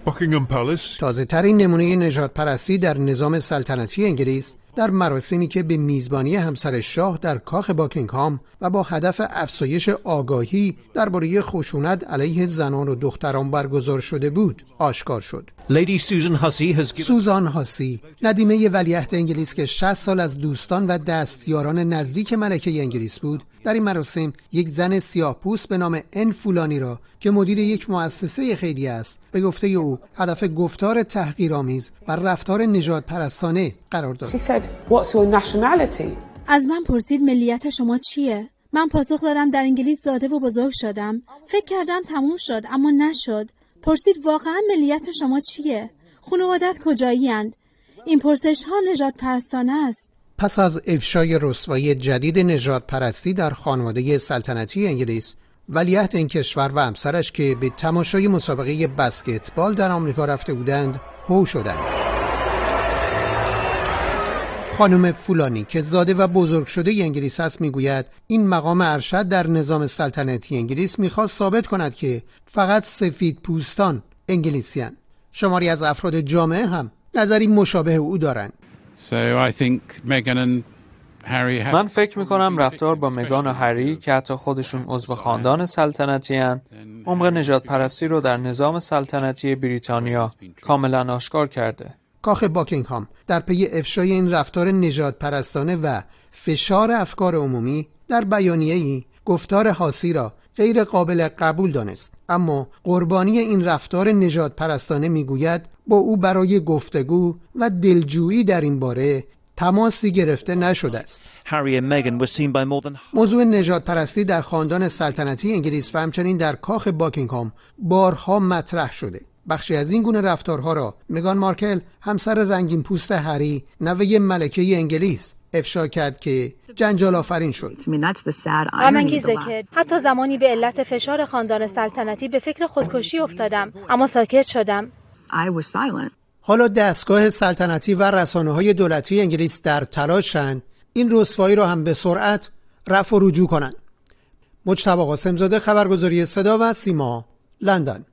Buckingham Palace. تازه‌ترین نمونه نژادپرستی در نظام سلطنتی انگلیس در مراسمی که به میزبانی همسر شاه در کاخ باکینگهام و با هدف افزایش آگاهی درباره خشونت علیه زنان و دختران برگزار شده بود آشکار شد. سوزان هاسی، ندیمه ولیعهد انگلیس که 60 سال از دوستان و دستیاران نزدیک ملکه انگلیس بود، در این مراسم یک زن سیاه‌پوست به نام ان فولانی را که مدیر یک مؤسسه خیریه است، به گفته او هدف گفتار تحقیرآمیز و رفتار نژادپرستانه قرار داد. از من پرسید ملیت شما چیه؟ من پاسخ دادم در انگلیس زاده و بزرگ شدم. فکر کردم تموم شد اما نشد. پرسید واقعا ملیت شما چیه؟ خانوادت کجایی اند؟ این پرسش ها نژادپرستانه است. پس از افشای رسوایی جدید نژادپرستی در خانواده سلطنتی انگلیس، ولیعهد این کشور و همسرش که به تماشای مسابقه بسکتبال در آمریکا رفته بودند، هو شدند. خانم فولانی که زاده و بزرگ شده انگلیس است میگوید این مقام ارشد در نظام سلطنتی انگلیس میخواست ثابت کند که فقط سفید پوستان انگلیسیان. شماری از افراد جامعه هم نظری مشابه او دارند. من فکر میکنم رفتار با مگان و هری که حتی خودشون عضو خاندان سلطنتی هستند، عمق نژادپرستی رو در نظام سلطنتی بریتانیا کاملا آشکار کرده. کاخ باکینگهام در پی افشای این رفتار نژادپرستانه و فشار افکار عمومی در بیانیه‌ای گفتار هاسی را غیر قابل قبول دانست، اما قربانی این رفتار نژادپرستانه میگوید با او برای گفتگو و دلجویی در این باره تماسی گرفته نشده است. موضوع نژادپرستی در خاندان سلطنتی انگلیس و همچنین در کاخ باکینگهام بارها مطرح شده. بخشی از این گونه رفتارها را مگان مارکل، همسر رنگین پوست هری، نوه ملکه انگلیس، افشا کرد که جنجال آفرین شد. غم‌انگیزه که حتی زمانی به علت فشار خاندان سلطنتی به فکر خودکشی افتادم، اما ساکت شدم. حالا دستگاه سلطنتی و رسانه‌های دولتی انگلیس در تلاشند این رسوایی را هم به سرعت رفع و رجوع کنند. مجتبی قاسم‌زاده، خبرگزاری صدا و سیما، لندن.